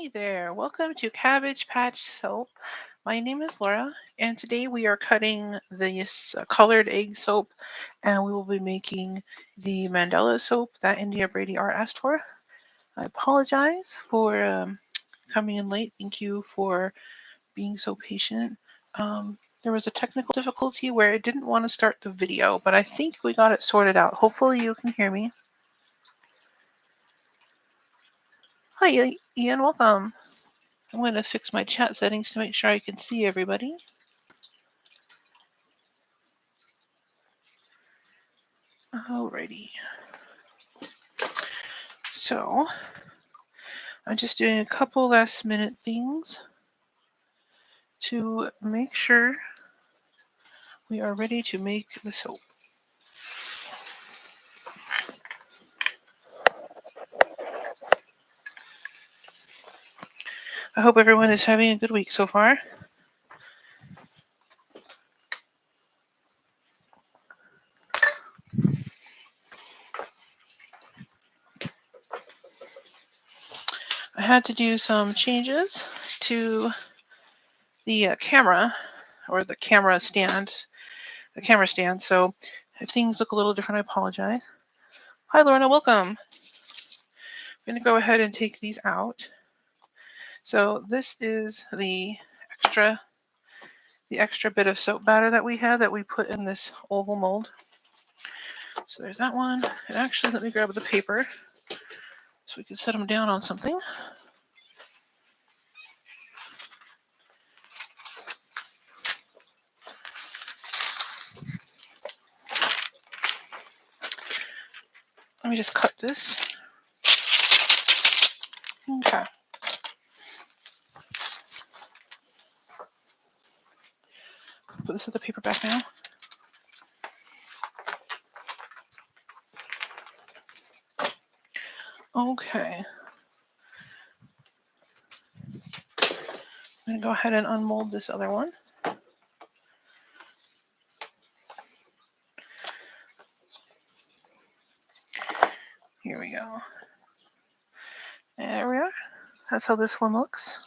Hi there, welcome to Cabbage Patch Soap. My name is Laura, and today we are cutting this colored egg soap, and we will be making the Mandala soap that India Brady Art asked for. I apologize for coming in late. Thank you for being so patient. There was a technical difficulty where it didn't want to start the video, but I think we got it sorted out. Hopefully you can hear me. Hi, Ian, welcome. I'm going to fix my chat settings to make sure I can see everybody. Alrighty. So, I'm just doing a couple last minute things to make sure we are ready to make the soap. I hope everyone is having a good week so far. I had to do some changes to the camera or the camera stand. So if things look a little different, I apologize. Hi, Lorna, welcome. I'm going to go ahead and take these out. So this is the extra bit of soap batter that we had that we put in this oval mold. So there's that one. And actually, let me grab the paper so we can set them down on something. Let me just cut this. Okay. Put this in the paper back now. Okay. I'm going to go ahead and unmold this other one. Here we go. There we are. That's how this one looks.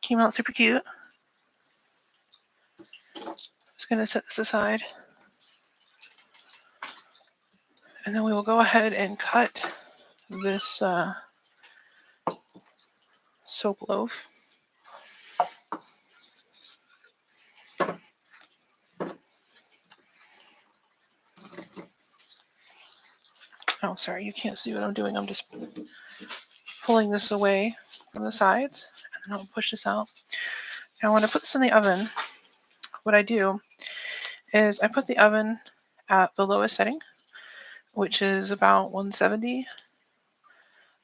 Came out super cute. Just going to set this aside. And then we will go ahead and cut this soap loaf. Oh, sorry, you can't see what I'm doing. I'm just pulling this away from the sides, and then I'll push this out. Now, when I put this in the oven, what I do is I put the oven at the lowest setting, which is about 170.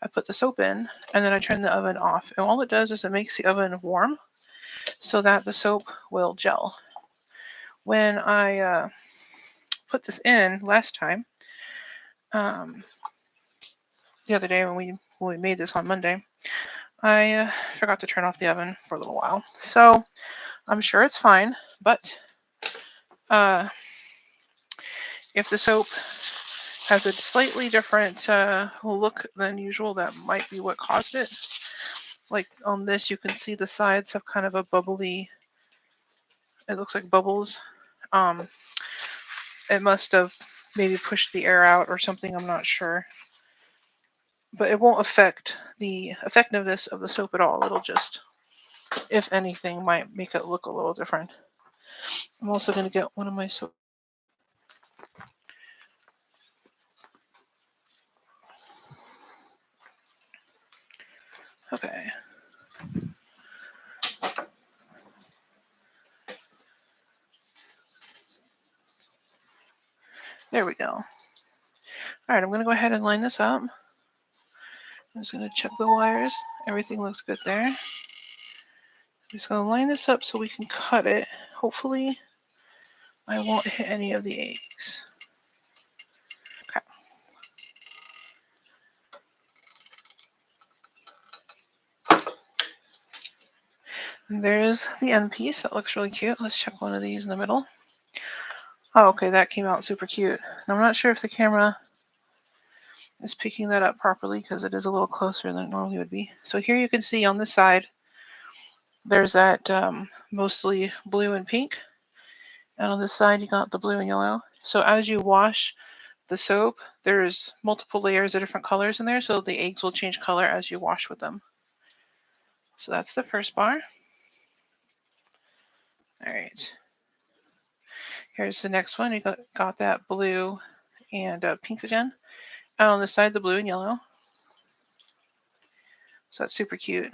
I put the soap in, and then I turn the oven off. And all it does is it makes the oven warm so that the soap will gel. When I put this in last time, the other day when we made this on Monday, I forgot to turn off the oven for a little while. So I'm sure it's fine, but if the soap has a slightly different look than usual, that might be what caused it. Like on this, you can see the sides have kind of a bubbly, it looks like bubbles. It must have maybe pushed the air out or something, I'm not sure. But it won't affect the effectiveness of the soap at all. It'll just, if anything, might make it look a little different. I'm also going to get one of my soap. Okay. There we go. All right, I'm going to go ahead and line this up. I'm just going to check the wires. Everything looks good there. I'm just going to line this up so we can cut it. Hopefully, I won't hit any of the eggs. Okay. And there's the end piece. That looks really cute. Let's check one of these in the middle. Oh, okay, that came out super cute. Now, I'm not sure if the camera is picking that up properly because it is a little closer than it normally would be. So here you can see on this side, there's that mostly blue and pink. And on this side, you got the blue and yellow. So as you wash the soap, there's multiple layers of different colors in there. So the eggs will change color as you wash with them. So that's the first bar. All right. Here's the next one. You got that blue and pink again. And on this side, the blue and yellow. So that's super cute.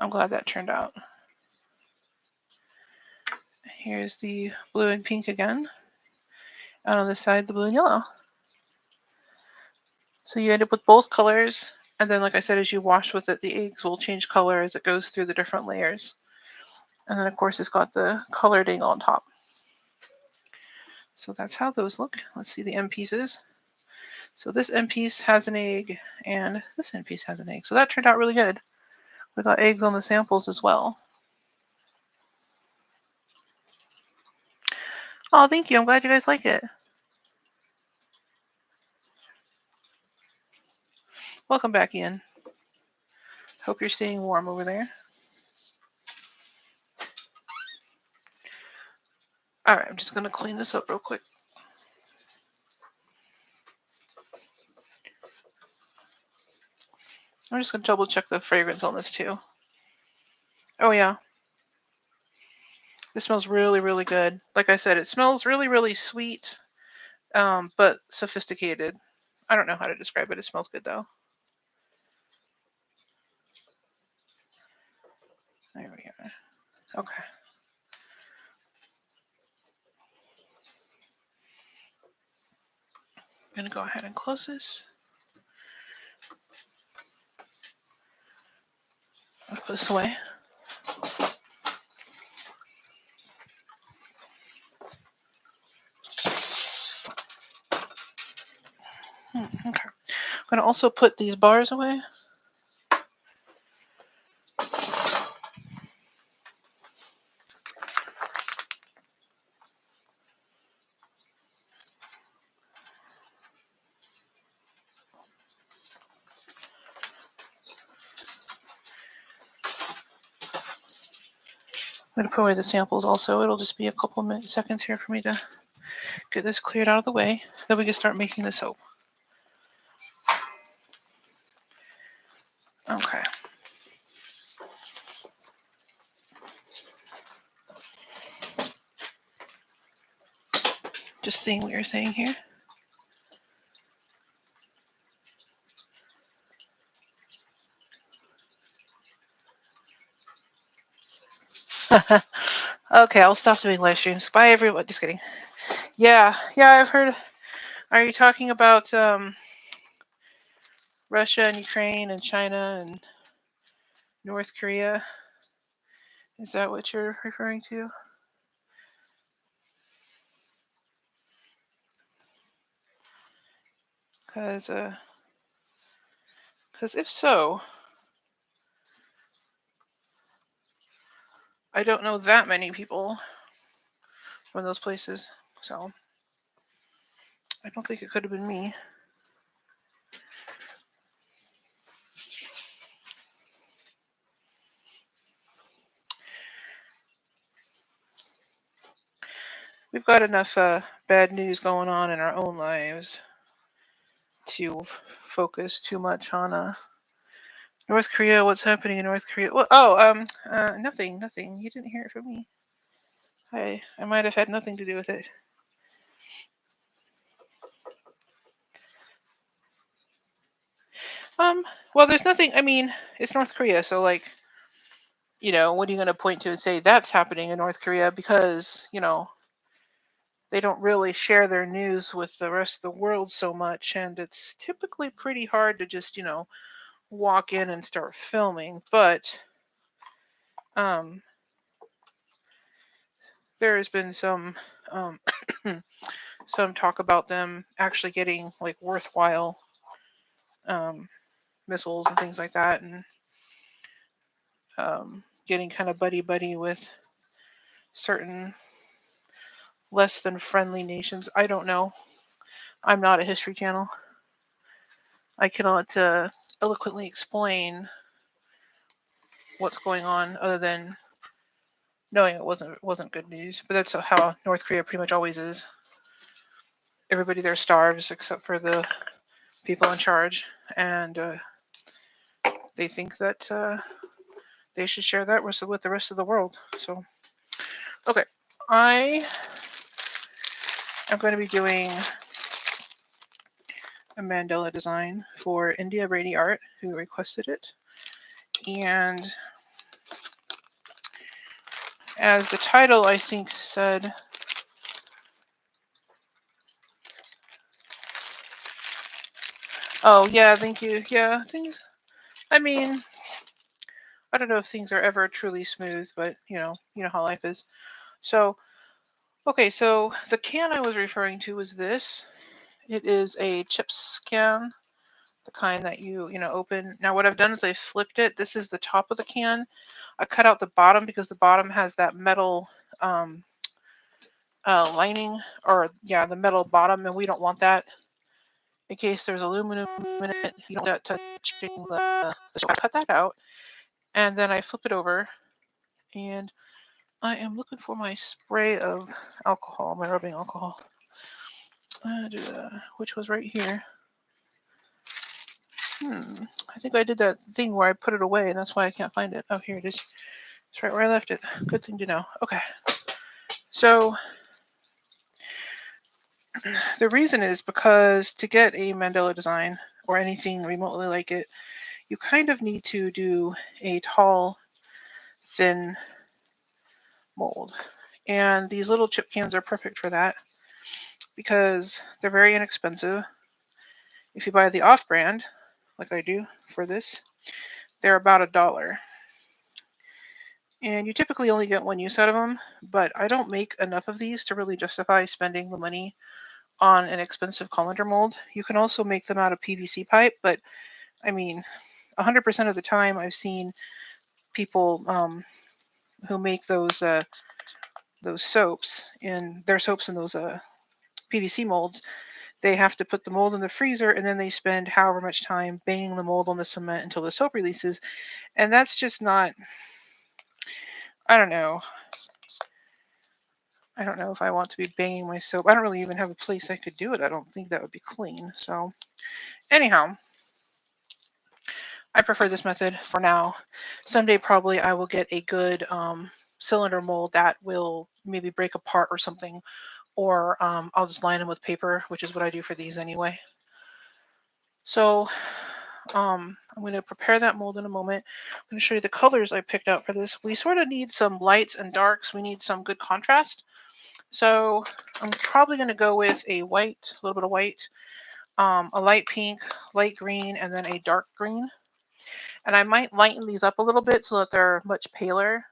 I'm glad that turned out. Here's the blue and pink again. And on this side, the blue and yellow. So you end up with both colors. And then, like I said, as you wash with it, the eggs will change color as it goes through the different layers. And then, of course, it's got the colored egg on top. So that's how those look. Let's see the end pieces. So this end piece has an egg, and this end piece has an egg. So that turned out really good. We got eggs on the samples as well. Oh, thank you. I'm glad you guys like it. Welcome back, Ian. Hope you're staying warm over there. All right, I'm just going to clean this up real quick. I'm just going to double check the fragrance on this too. Oh, yeah. This smells really, really good. Like I said, it smells really, really sweet, but sophisticated. I don't know how to describe it. It smells good, though. There we go. Okay. I'm going to go ahead and close this. I'll put this away. Okay. I'm going to also put these bars away. I'm going to put away the samples also. It'll just be a couple seconds here for me to get this cleared out of the way. Then we can start making the soap. Okay. Just seeing what you're saying here. Okay, I'll stop doing live streams. Bye, everyone. Just kidding. Yeah, I've heard. Are you talking about Russia and Ukraine and China and North Korea? Is that what you're referring to? Because if so, I don't know that many people from those places. So I don't think it could have been me. We've got enough bad news going on in our own lives to focus too much on North Korea. What's happening in North Korea? Well, nothing. You didn't hear it from me. I might have had nothing to do with it. Well, there's nothing. I mean, it's North Korea, so like, what are you going to point to and say that's happening in North Korea? Because they don't really share their news with the rest of the world so much, and it's typically pretty hard to just walk in and start filming. But there has been some some talk about them actually getting like worthwhile missiles and things like that, and getting kind of buddy with certain less than friendly nations. I don't know, I'm not a history channel. I cannot eloquently explain what's going on other than knowing it wasn't good news. But that's how North Korea pretty much always is. Everybody there starves except for the people in charge, and they think that they should share that with the rest of the world. So, okay, I am going to be doing a mandala design for India Brady Art, who requested it. And as the title, I think, said, oh, yeah, thank you. Yeah, things, I mean, I don't know if things are ever truly smooth, but you know how life is. So, okay, so the can I was referring to was this. It is a chips can, the kind that you open. Now what I've done is I flipped it. This is the top of the can. I cut out the bottom because the bottom has that metal lining, or yeah, the metal bottom, and we don't want that. In case there's aluminum in it, you don't want that touching the so I cut that out, and then I flip it over, and I am looking for my spray of alcohol, my rubbing alcohol, which was right here. I think I did that thing where I put it away, and that's why I can't find it. Oh, here it is. It's right where I left it. Good thing to know. Okay. So the reason is because to get a mandala design or anything remotely like it, you kind of need to do a tall, thin mold. And these little chip cans are perfect for that because they're very inexpensive. If you buy the off-brand, like I do for this, they're about $1. And you typically only get one use out of them, but I don't make enough of these to really justify spending the money on an expensive colander mold. You can also make them out of PVC pipe, but I mean, 100% of the time I've seen people who make those soaps in their soaps in those PVC molds. They have to put the mold in the freezer, and then they spend however much time banging the mold on the cement until the soap releases, and that's just not. I don't know. I don't know if I want to be banging my soap. I don't really even have a place I could do it. I don't think that would be clean. So, anyhow, I prefer this method for now. Someday, probably, I will get a good cylinder mold that will maybe break apart or something, or I'll just line them with paper, which is what I do for these anyway. So, I'm going to prepare that mold in a moment. I'm going to show you the colors I picked out for this. We sort of need some lights and darks. We need some good contrast. So I'm probably going to go with a white, a little bit of white, a light pink, light green, and then a dark green. And I might lighten these up a little bit so that they're much paler,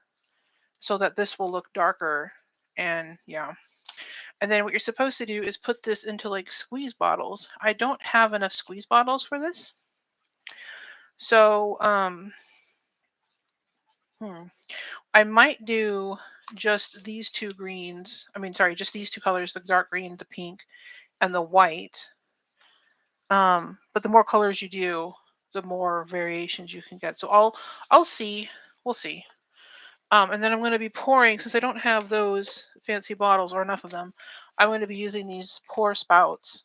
so that this will look darker. And yeah. And then what you're supposed to do is put this into like squeeze bottles. I don't have enough squeeze bottles for this. So I might do just these two greens. Just these two colors, the dark green, the pink, and the white. But the more colors you do, the more variations you can get. So I'll see. We'll see. And then I'm going to be pouring, since I don't have those fancy bottles or enough of them, I'm going to be using these pour spouts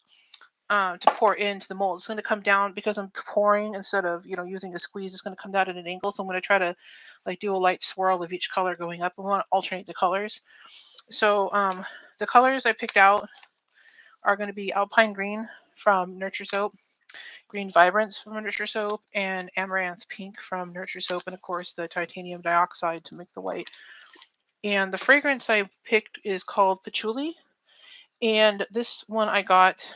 to pour into the mold. It's going to come down because I'm pouring instead of using a squeeze. It's going to come down at an angle. So I'm going to try to like do a light swirl of each color going up. We want to alternate the colors. So the colors I picked out are going to be Alpine Green from Nurture Soap, Green Vibrance from Nurture Soap, and Amaranth Pink from Nurture Soap, and of course the titanium dioxide to make the white. And the fragrance I picked is called Patchouli, and this one I got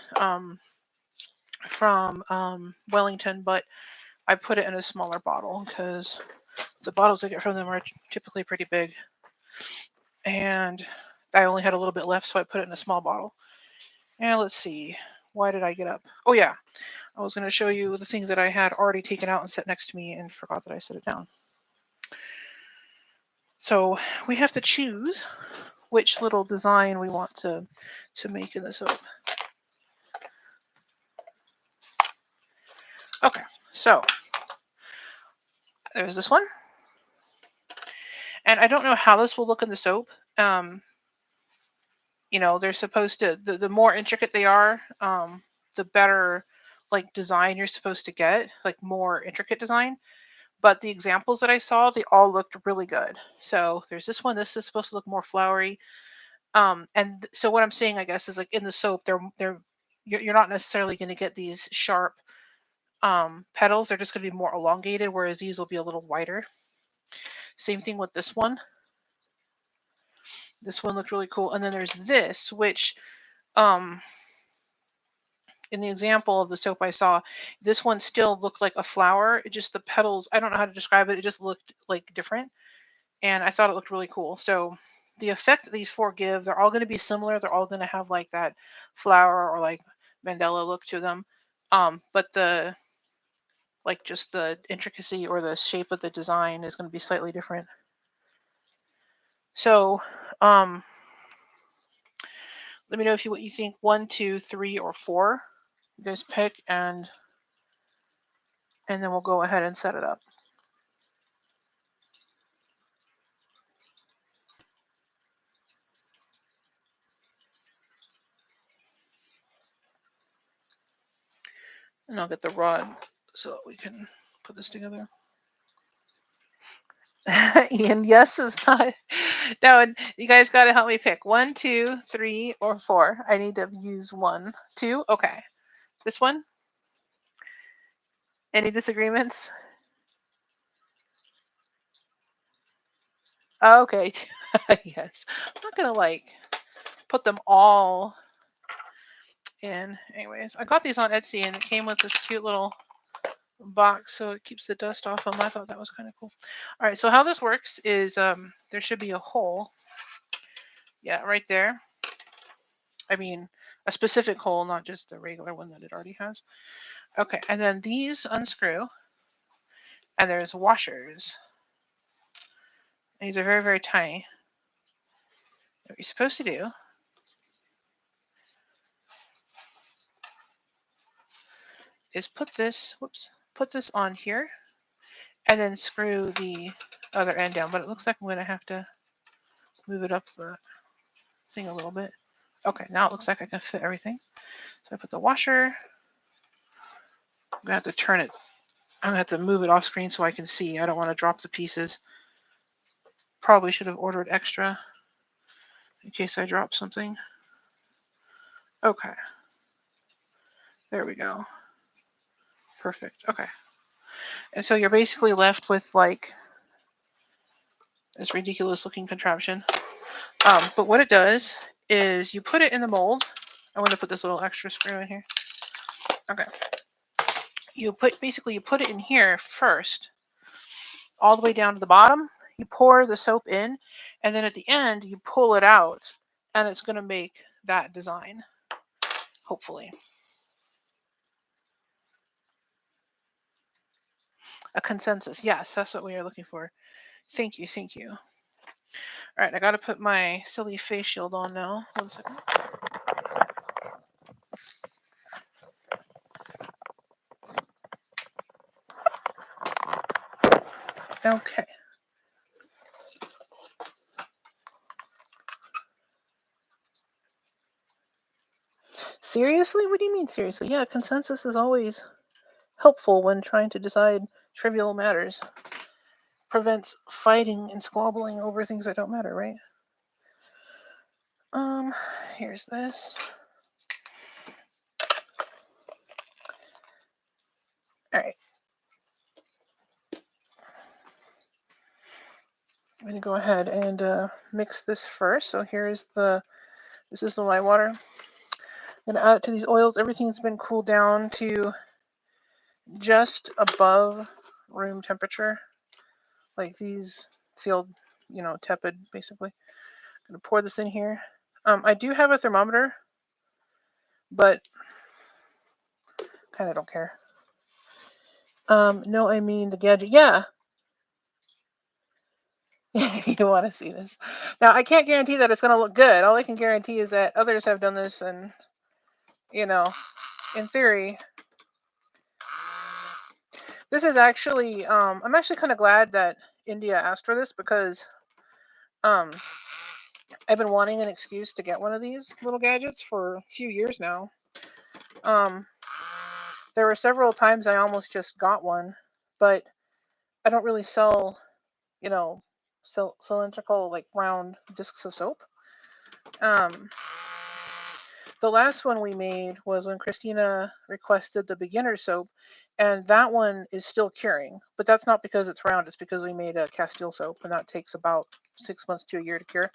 from Wellington, but I put it in a smaller bottle because the bottles I get from them are typically pretty big, and I only had a little bit left, so I put it in a small bottle. And let's see, why did I get up? Oh yeah, I was going to show you the thing that I had already taken out and set next to me and forgot that I set it down. So we have to choose which little design we want to make in the soap. Okay, so there's this one. And I don't know how this will look in the soap. They're supposed to, the more intricate they are, the better like design you're supposed to get, like more intricate design. But the examples that I saw, they all looked really good. So there's this one. This is supposed to look more flowery. So what I'm saying, I guess, is like in the soap, you're not necessarily going to get these sharp petals. They're just going to be more elongated, whereas these will be a little wider. Same thing with this one. This one looked really cool. And then there's this, which in the example of the soap I saw, this one still looked like a flower. It just, the petals, I don't know how to describe it. It just looked like different. And I thought it looked really cool. So the effect that these four give, they're all going to be similar. They're all going to have like that flower or like mandala look to them. But just the intricacy or the shape of the design is going to be slightly different. So let me know what you think. 1, 2, 3, or 4. You guys pick, and then we'll go ahead and set it up. And I'll get the rod so that we can put this together. Ian, yes is not. No, you guys got to help me pick. 1, 2, 3, or 4. I need to use 1, 2. Okay. This one? Any disagreements? Okay. Yes. I'm not going to put them all in. Anyways, I got these on Etsy, and it came with this cute little box so it keeps the dust off them. I thought that was kind of cool. All right, so how this works is there should be a hole. Yeah, right there. I mean, a specific hole, not just the regular one that it already has. Okay, and then these unscrew, and there's washers. These are very, very tiny. What you're supposed to do is put this on here, and then screw the other end down. But it looks like I'm going to have to move it up the thing a little bit. Okay, now it looks like I can fit everything. So I put the washer. I'm going to have to turn it. I'm going to have to move it off screen so I can see. I don't want to drop the pieces. Probably should have ordered extra in case I drop something. Okay. There we go. Perfect. Okay. And so you're basically left with like this ridiculous looking contraption. But what it does is you put it in the mold. I'm going to put this little extra screw in here. Okay. You put it in here first, all the way down to the bottom. You pour the soap in, and then at the end you pull it out, and it's going to make that design. Hopefully. A consensus. Yes, that's what we are looking for. Thank you. Thank you. All right, I got to put my silly face shield on now. 1 second. Okay. Seriously? What do you mean seriously? Yeah, consensus is always helpful when trying to decide trivial matters. Prevents fighting and squabbling over things that don't matter, right? Here's this. All right. I'm going to go ahead and mix this first. So this is the lye water. I'm going to add it to these oils. Everything's been cooled down to just above room temperature. Like these feel, tepid, basically. I'm going to pour this in here. I do have a thermometer, but kind of don't care. No, I mean the gadget. Yeah. You want to see this. Now, I can't guarantee that it's going to look good. All I can guarantee is that others have done this, and, in theory, This is actually, I'm actually kind of glad that India asked for this because um, I've been wanting an excuse to get one of these little gadgets for a few years now. Um, there were several times I almost just got one, but I don't really sell, you know, cylindrical like round discs of soap. Um, the last one we made was when Christina requested the beginner soap, and that one is still curing. But that's not because it's round; it's because we made a Castile soap, and that takes about 6 months to a year to cure.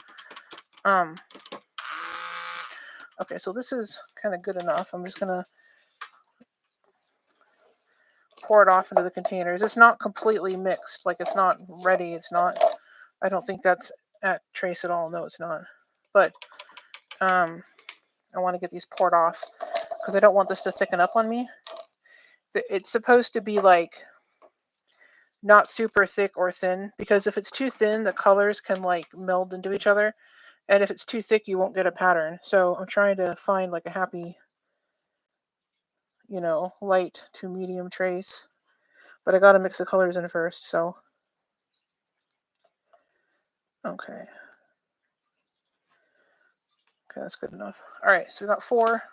Um, okay, so this is kind of good enough. I'm just gonna pour it off into the containers. It's not completely mixed, like it's not ready. It's not. I don't think that's at trace at all. No, it's not. But I want to get these poured off because I don't want this to thicken up on me. It's supposed to be like not super thick or thin, because if it's too thin, the colors can like meld into each other, and if it's too thick, you won't get a pattern. So I'm trying to find like a happy, light to medium trace, but I got to mix the colors in first. So okay, that's good enough. All right, so we got 4.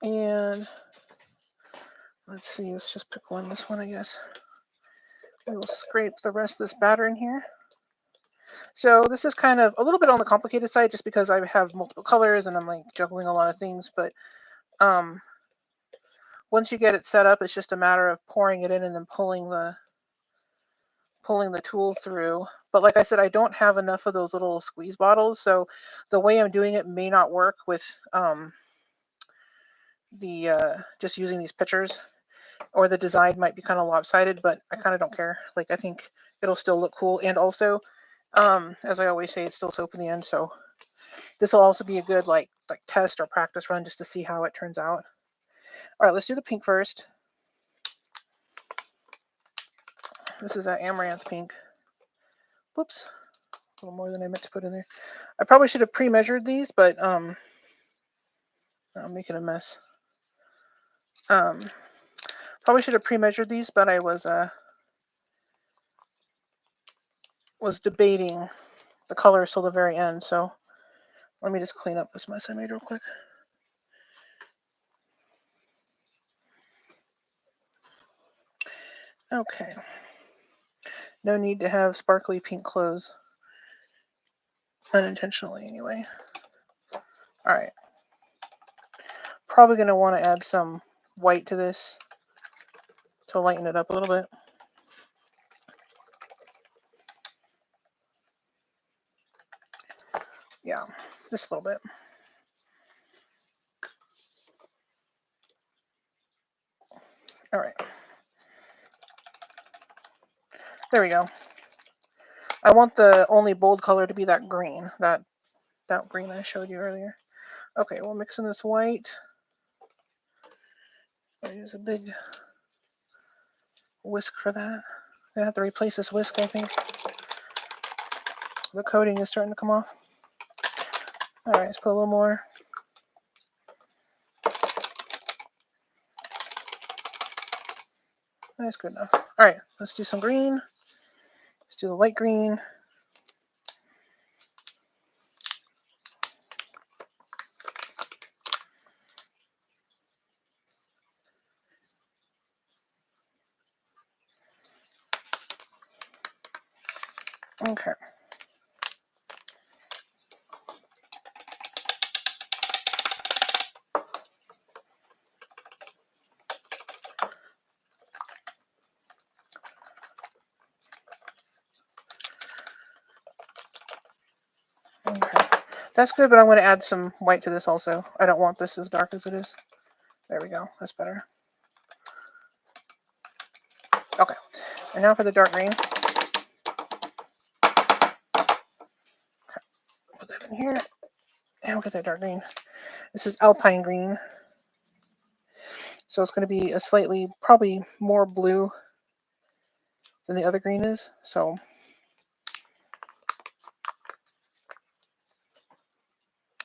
And let's see, let's just pick one. This one, I guess. We will scrape the rest of this batter in here. So this is kind of a little bit on the complicated side just because I have multiple colors and I'm like juggling a lot of things. But once you get it set up, it's just a matter of pouring it in and then pulling the tool through. But like I said, I don't have enough of those little squeeze bottles. So the way I'm doing it may not work with just using these pictures, or the design might be kind of lopsided, but I kind of don't care. Like, I think it'll still look cool. And also, as I always say, it's still soap in the end. So this will also be a good like test or practice run just to see how it turns out. All right, let's do the pink first. This is that Amaranth Pink. Whoops, a little more than I meant to put in there. I probably should have pre-measured these, but I'm making a mess. Probably should have pre-measured these, but I was debating the colors till the very end. So let me just clean up this mess I made real quick. Okay. No need to have sparkly pink clothes. Unintentionally, anyway. Alright. Probably going to want to add some white to this to lighten it up a little bit. Yeah, just a little bit. Alright. There we go. I want the only bold color to be that green. That green I showed you earlier. Okay, we're mixing this white. I use a big whisk for that. I'm gonna have to replace this whisk, I think. The coating is starting to come off. Alright, let's put a little more. That's good enough. Alright, let's do some green. Let's do the light green. Okay. Okay. That's good, but I'm going to add some white to this also. I don't want this as dark as it is. There we go. That's better. Okay. And now for the dark green. Okay. Put that in here. And we'll get that dark green. This is Alpine green. So it's going to be a slightly, probably more blue than the other green is. So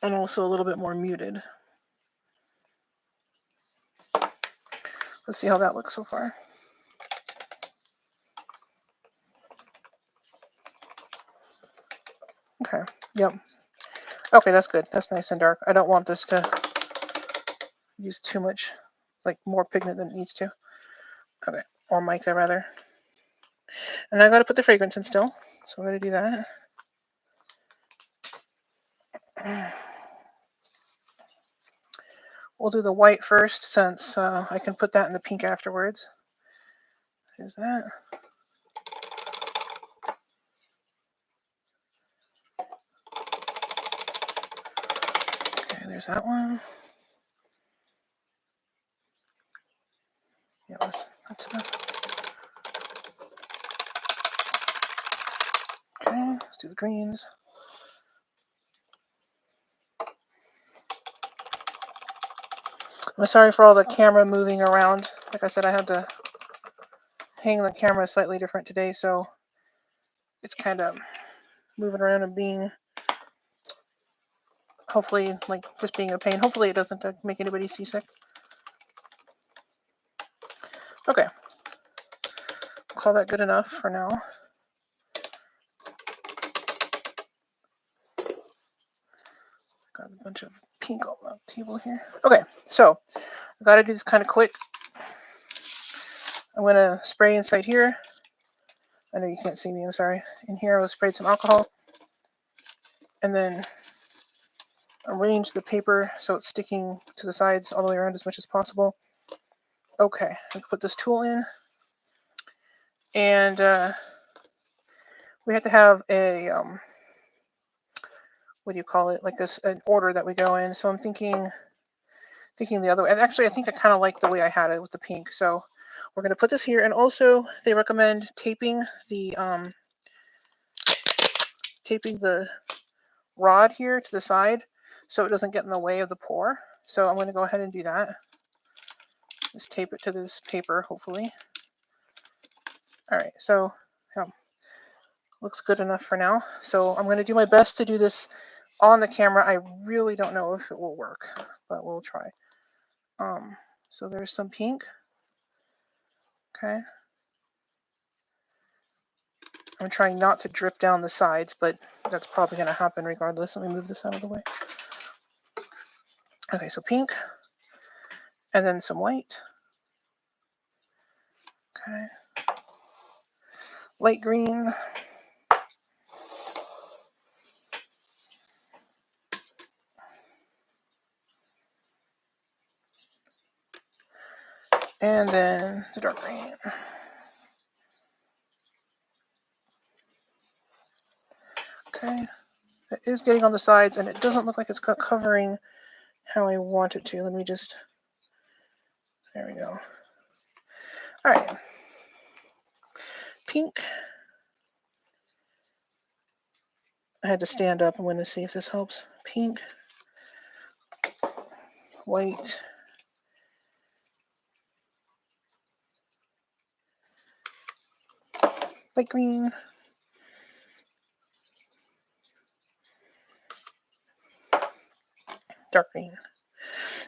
and also a little bit more muted. Let's see how that looks so far. Okay, yep. Okay, that's good. That's nice and dark. I don't want this to use too much, like more pigment than it needs to. Okay, or mica rather. And I gotta put the fragrance in still, so I'm gonna do that. We'll do the white first since I can put that in the pink afterwards. There's that. Okay, there's that one. Yeah, that's enough. Okay, let's do the greens. I'm sorry for all the camera moving around. Like I said, I had to hang the camera slightly different today, so it's kind of moving around and being, hopefully, like just being a pain. Hopefully it doesn't make anybody seasick. Okay, call that good enough for now. Got a bunch of pink all on the table here. Okay, so I gotta do this kind of quick. I'm gonna spray inside here. I know you can't see me, I'm sorry. In here I will spray some alcohol and then arrange the paper so it's sticking to the sides all the way around as much as possible. Okay, I can put this tool in, and we have to have a what do you call it? Like this, an order that we go in. So I'm thinking the other way. And actually, I think I kind of like the way I had it with the pink. So we're going to put this here, and also they recommend taping the rod here to the side so it doesn't get in the way of the pour. So I'm going to go ahead and do that. Just tape it to this paper, hopefully. All right, so looks good enough for now. So I'm going to do my best to do this on the camera. I really don't know if it will work, but we'll try. So there's some pink. Okay. I'm trying not to drip down the sides, but that's probably going to happen regardless. Let me move this out of the way. Okay, so pink. And then some white. Okay. Light green. And then the dark green. Okay. It is getting on the sides, and it doesn't look like it's covering how I want it to. Let me just... There we go. All right. Pink. I had to stand up. I'm going to see if this helps. Pink. White. Light green. Dark green.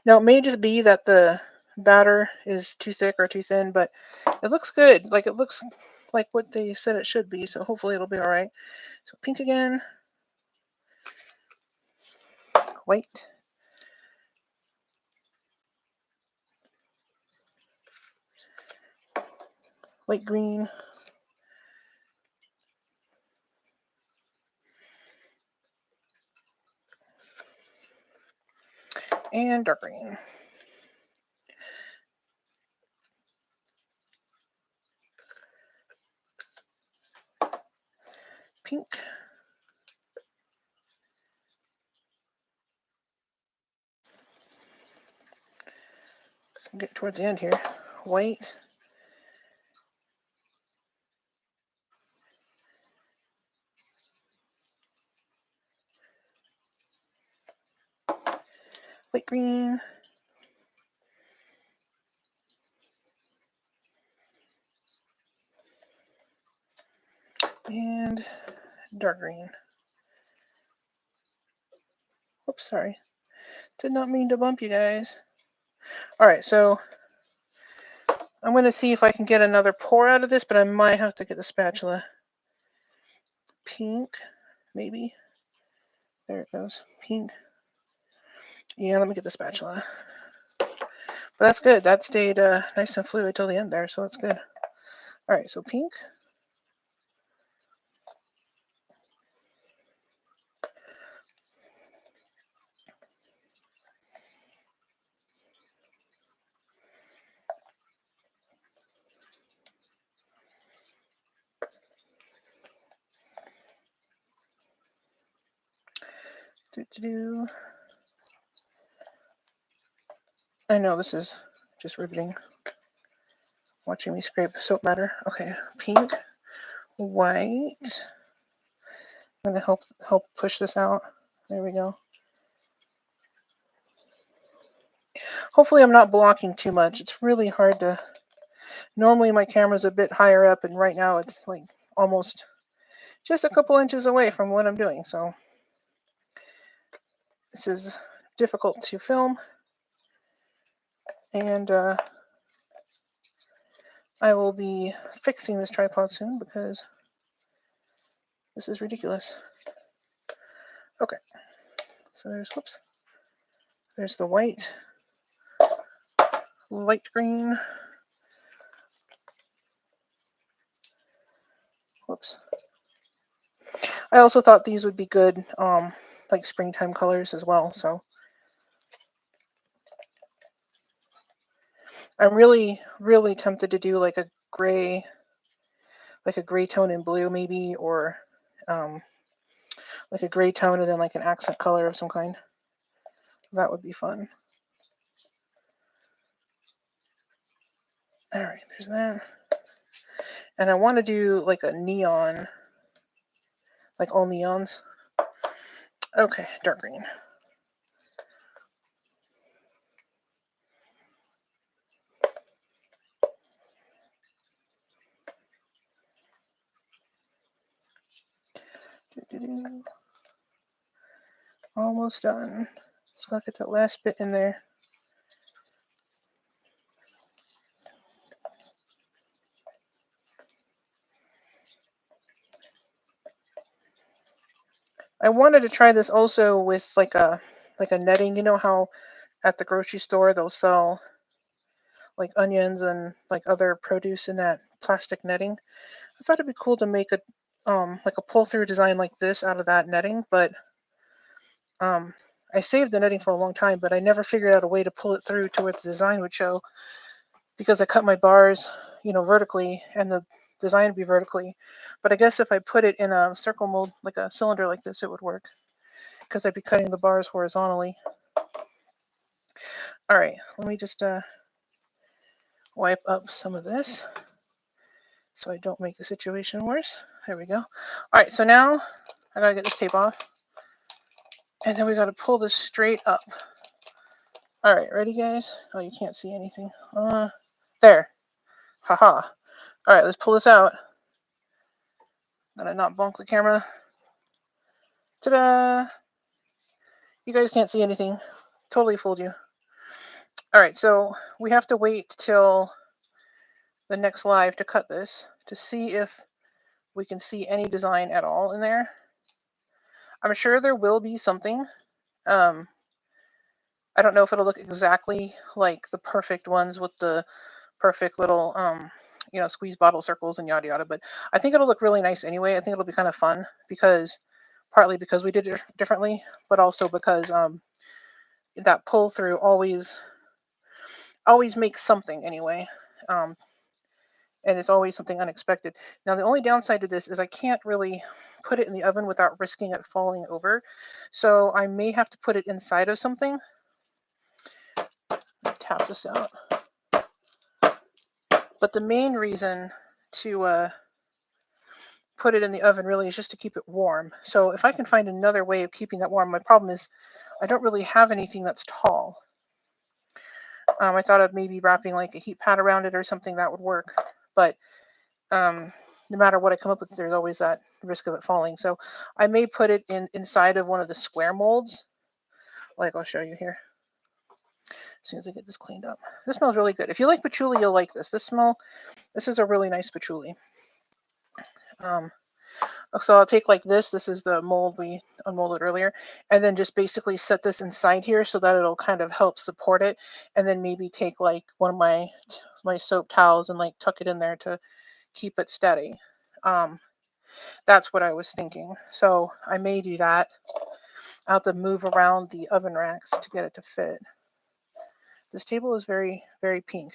Now, it may just be that the batter is too thick or too thin, but it looks good. Like, it looks like what they said it should be, so hopefully it'll be all right. So pink again. White. Light green. And dark green. Pink. Get towards the end here. White. Light green. And dark green. Oops, sorry. Did not mean to bump you guys. All right, so I'm going to see if I can get another pour out of this, but I might have to get the spatula. Pink, maybe. There it goes. Pink. Yeah, let me get the spatula. But that's good. That stayed nice and fluid till the end there, so that's good. All right, so pink. I know this is just riveting. Watching me scrape soap matter. Okay, pink, white. I'm gonna help push this out. There we go. Hopefully I'm not blocking too much. It's really hard to. Normally my camera's a bit higher up, and right now it's like almost just a couple inches away from what I'm doing. So this is difficult to film, and I will be fixing this tripod soon because this is ridiculous. Okay, so there's the white, light green. Whoops. I also thought these would be good, like springtime colors as well. So I'm really, really tempted to do like a gray tone in blue maybe, or like a gray tone and then like an accent color of some kind. That would be fun. All right, there's that. And I want to do like a neon, like all neons. Okay, dark green. Almost done. Just gotta get that last bit in there. I wanted to try this also with like a netting. You know how at the grocery store they'll sell like onions and like other produce in that plastic netting. I thought it'd be cool to make a like a pull through design like this out of that netting, but I saved the netting for a long time, but I never figured out a way to pull it through to where the design would show, because I cut my bars, vertically, and the design would be vertically. But I guess if I put it in a circle mold, like a cylinder like this, it would work, because I'd be cutting the bars horizontally. All right, let me just wipe up some of this so I don't make the situation worse. There we go. All right, so now I gotta get this tape off, and then we gotta pull this straight up. All right, ready, guys? Oh, you can't see anything. There. Haha. All right, let's pull this out. Gotta not bonk the camera. Ta-da! You guys can't see anything. Totally fooled you. All right, so we have to wait till the next live to cut this to see if we can see any design at all in there. I'm sure there will be something. I don't know if it'll look exactly like the perfect ones with the perfect little squeeze bottle circles and yada yada, but I think it'll look really nice anyway. I think it'll be kind of fun, because partly because we did it differently, but also because that pull through always makes something anyway. And it's always something unexpected. Now, the only downside to this is I can't really put it in the oven without risking it falling over. So I may have to put it inside of something. Tap this out. But the main reason to put it in the oven really is just to keep it warm. So if I can find another way of keeping that warm, my problem is I don't really have anything that's tall. I thought of maybe wrapping like a heat pad around it or something that would work. But no matter what I come up with, there's always that risk of it falling. So I may put it inside of one of the square molds. Like I'll show you here. as soon as I get this cleaned up. This smells really good. If you like patchouli, you'll like this. This is a really nice patchouli. So I'll take like this. This is the mold we unmolded earlier. And then just basically set this inside here so that it'll kind of help support it. And then maybe take like one of my soap towels and like tuck it in there to keep it steady. That's what I was thinking. So I may do that. I'll have to move around the oven racks to get it to fit. This table is very, very pink.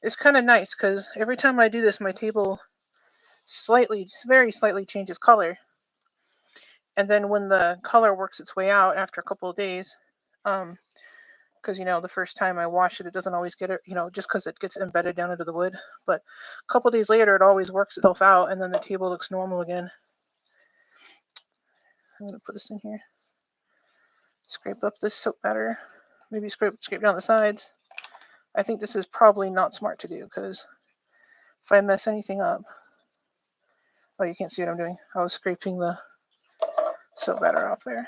It's kind of nice because every time I do this, my table very slightly changes color. And then when the color works its way out after a couple of days, because the first time I wash it, it doesn't always get it, just because it gets embedded down into the wood. But a couple of days later, it always works itself out, and then the table looks normal again. I'm going to put this in here. Scrape up this soap batter. Maybe scrape down the sides. I think this is probably not smart to do because if I mess anything up, oh, you can't see what I'm doing. I was scraping the soap batter off there.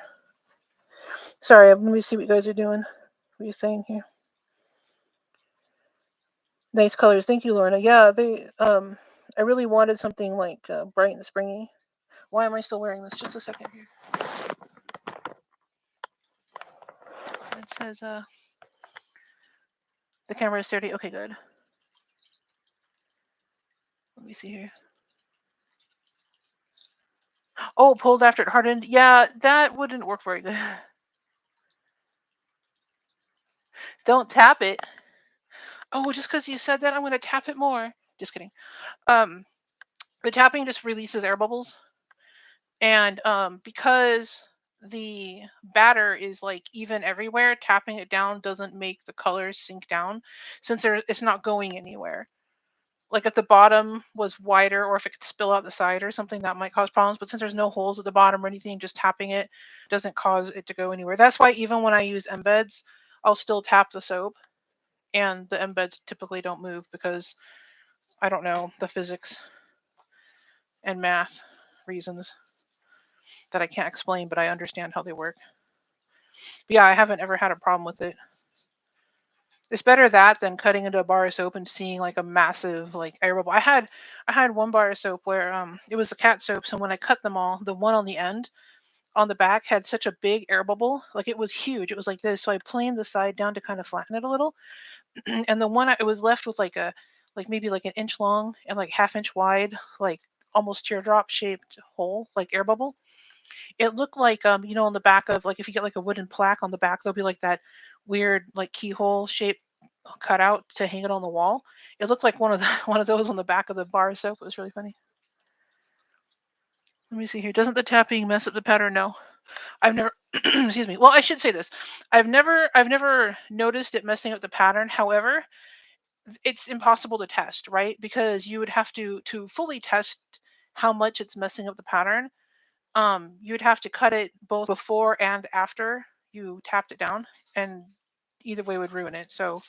Sorry, let me see what you guys are doing. What are you saying here? Nice colors. Thank you, Lorna. Yeah, I really wanted something like bright and springy. Why am I still wearing this? Just a second here. It says the camera is sturdy. Okay, good. Let me see here. Oh, pulled after it hardened. Yeah, that wouldn't work very good. Don't tap it. Oh, just because you said that, I'm going to tap it more. Just kidding. The tapping just releases air bubbles. And because the batter is like even everywhere, tapping it down doesn't make the colors sink down since it's not going anywhere. Like if the bottom was wider or if it could spill out the side or something, that might cause problems. But since there's no holes at the bottom or anything, just tapping it doesn't cause it to go anywhere. That's why even when I use embeds, I'll still tap the soap and the embeds typically don't move because I don't know the physics and math reasons that I can't explain, but I understand how they work. But yeah, I haven't ever had a problem with it. It's better that than cutting into a bar of soap and seeing like a massive like air bubble. I had one bar of soap where it was the cat soap, so when I cut them all, the one on the end on the back had such a big air bubble, like it was huge. It was like this, so I planed the side down to kind of flatten it a little, and the one it was left with like maybe like an inch long and like half-inch wide, like almost teardrop shaped hole, like air bubble. It looked like on the back of like if you get like a wooden plaque on the back, there'll be like that weird like keyhole shape cut out to hang it on the wall. It looked like one of those on the back of the bar of soap. It was really funny. Let me see here. Doesn't the tapping mess up the pattern? No. I've never excuse me. Well, I should say this. I've never noticed it messing up the pattern. However, it's impossible to test, right? Because you would have to fully test how much it's messing up the pattern. You'd have to cut it both before and after you tapped it down, and either way would ruin it. So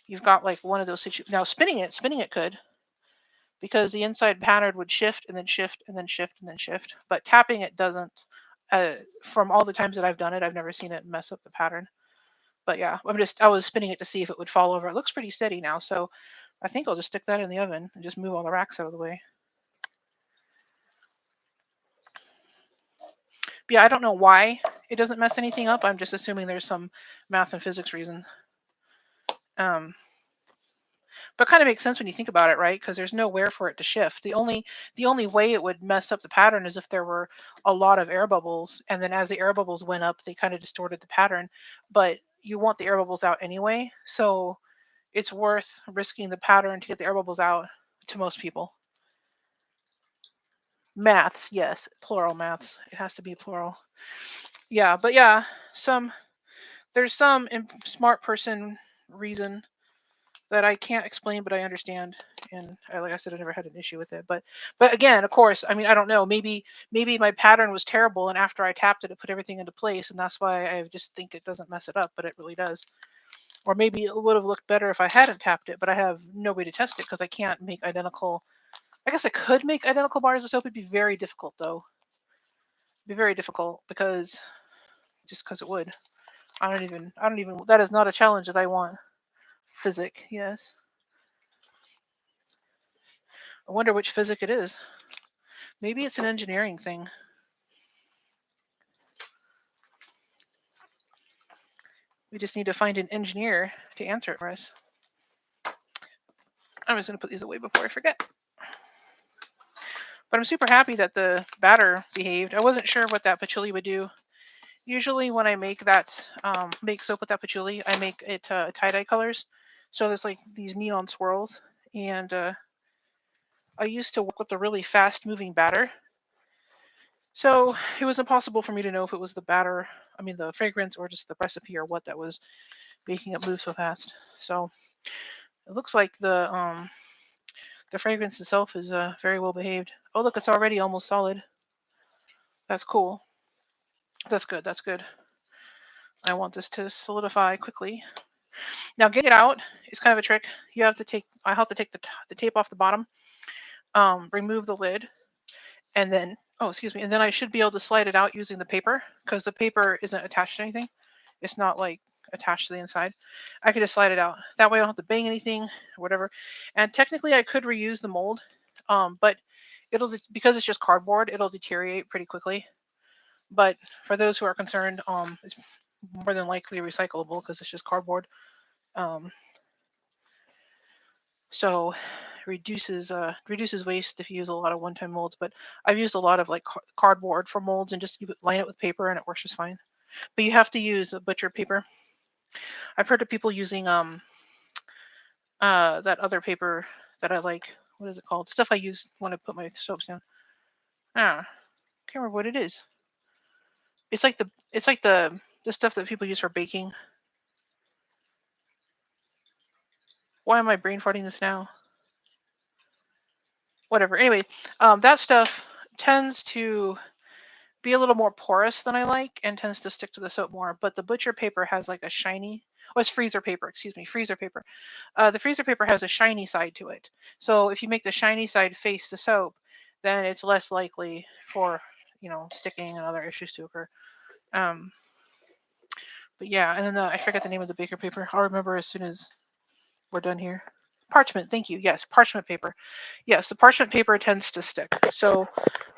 you've got like one of those situations. Now spinning it could, because the inside pattern would shift and then shift and then shift and then shift. But tapping it doesn't. From all the times that I've done it, I've never seen it mess up the pattern. But yeah, I was spinning it to see if it would fall over. It looks pretty steady now, so I think I'll just stick that in the oven and just move all the racks out of the way. But yeah, I don't know why it doesn't mess anything up. I'm just assuming there's some math and physics reason. But kind of makes sense when you think about it, right? Because there's nowhere for it to shift. The only way it would mess up the pattern is if there were a lot of air bubbles, and then as the air bubbles went up, they kind of distorted the pattern. But you want the air bubbles out anyway, so it's worth risking the pattern to get the air bubbles out to most people. Maths, yes, plural maths. It has to be plural. Yeah, but yeah, there's some smart person reason that I can't explain, but I understand. And like I said, I never had an issue with it. But again, of course, I mean, I don't know. Maybe my pattern was terrible, and after I tapped it, it put everything into place, and that's why I just think it doesn't mess it up, but it really does. Or maybe it would have looked better if I hadn't tapped it, but I have no way to test it because I can't make identical. I guess I could make identical bars of soap. It'd be very difficult, though. It'd be very difficult because it would. I don't even, that is not a challenge that I want. Physic, yes. I wonder which physic it is. Maybe it's an engineering thing. We just need to find an engineer to answer it for us. I'm just going to put these away before I forget. But I'm super happy that the batter behaved. I wasn't sure what that patchouli would do. Usually when I make that, make soap with that patchouli, I make it tie-dye colors. So there's like these neon swirls. And I used to work with a really fast-moving batter. So it was impossible for me to know if it was the batter, the fragrance, or just the recipe or what that was making it move so fast. So it looks like the fragrance itself is very well behaved. Oh, look, it's already almost solid. That's cool. That's good. That's good. I want this to solidify quickly. Now, getting it out is kind of a trick. I have to take the tape off the bottom, remove the lid, and then, oh, excuse me, and then I should be able to slide it out using the paper because the paper isn't attached to anything. It's not like attached to the inside. I could just slide it out. That way I don't have to bang anything or whatever. And technically I could reuse the mold, but because it's just cardboard, it'll deteriorate pretty quickly. But for those who are concerned, it's more than likely recyclable because it's just cardboard. Um, so reduces waste if you use a lot of one-time molds. But I've used a lot of like cardboard for molds and just line it with paper and it works just fine. But you have to use a butcher paper. I've heard of people using that other paper that I like. What is it called? Stuff I use when I put my soaps down. Can't remember what it is. It's like the stuff that people use for baking. Why am I brain farting this now? Whatever. Anyway, that stuff tends to be a little more porous than I like and tends to stick to the soap more. But the butcher paper has like a shiny. Oh, it's freezer paper. Excuse me, freezer paper. The freezer paper has a shiny side to it. So if you make the shiny side face the soap, then it's less likely for sticking and other issues to occur. Um, but yeah, and then I forget the name of the baker paper. I'll remember as soon as we're done here. Parchment. Thank you. Yes, parchment paper. Yes, the parchment paper tends to stick. So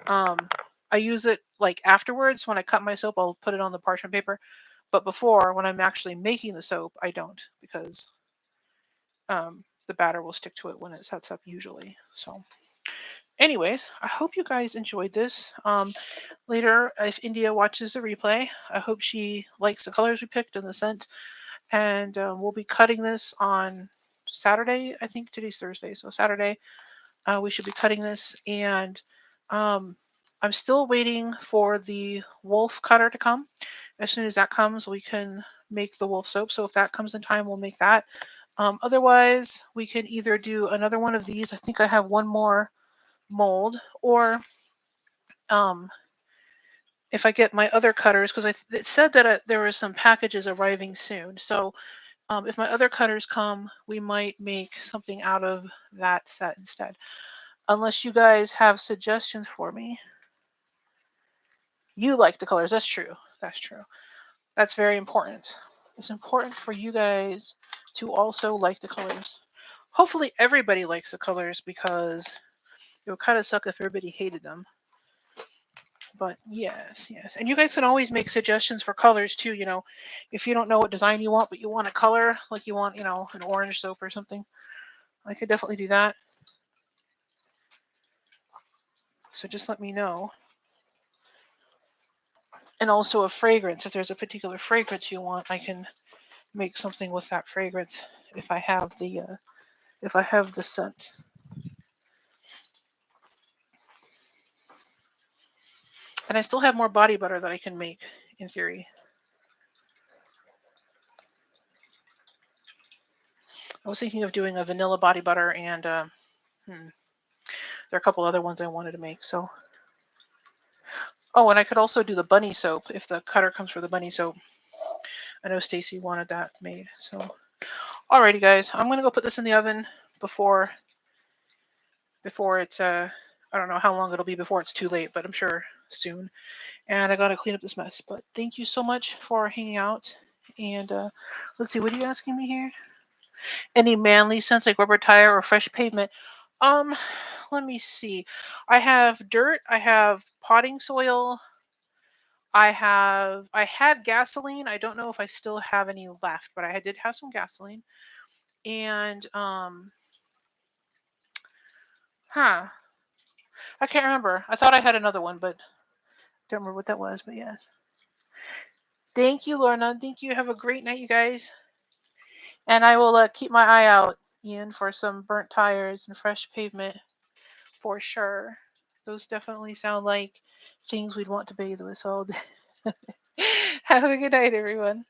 I use it like afterwards when I cut my soap. I'll put it on the parchment paper. But before, when I'm actually making the soap, I don't because the batter will stick to it when it sets up usually. So anyways, I hope you guys enjoyed this. Later, if India watches the replay, I hope she likes the colors we picked and the scent. And we'll be cutting this on Saturday. I think today's Thursday, so Saturday we should be cutting this. And I'm still waiting for the wolf cutter to come. As soon as that comes, we can make the wolf soap. So if that comes in time, we'll make that. Otherwise, we can either do another one of these. I think I have one more mold, or if I get my other cutters, because it said that there were some packages arriving soon. So if my other cutters come, we might make something out of that set instead. Unless you guys have suggestions for me. You like the colors. That's true. That's true. That's very important. It's important for you guys to also like the colors. Hopefully everybody likes the colors because it would kind of suck if everybody hated them. But yes, yes. And you guys can always make suggestions for colors too. If you don't know what design you want, but you want a color, like you want, an orange soap or something, I could definitely do that. So just let me know. And also a fragrance. If there's a particular fragrance you want, I can make something with that fragrance if I have the scent. And I still have more body butter that I can make in theory. I was thinking of doing a vanilla body butter, and there are a couple other ones I wanted to make. So, oh, and I could also do the bunny soap if the cutter comes for the bunny soap. I know Stacy wanted that made. So, alrighty, guys, I'm gonna go put this in the oven before it's I don't know how long it'll be before it's too late, but I'm sure soon. And I gotta clean up this mess. But thank you so much for hanging out, And let's see, what are you asking me here? Any manly scents like rubber tire or fresh pavement? Um, let me see. I have dirt. I have potting soil. I had gasoline. I don't know if I still have any left, but I did have some gasoline. And huh. I can't remember. I thought I had another one, but don't remember what that was. But yes. Thank you, Lorna. Thank you. Have a great night, you guys. And I will keep my eye out, Ian, for some burnt tires and fresh pavement for sure. Those definitely sound like things we'd want to bathe with. So have a good night, everyone.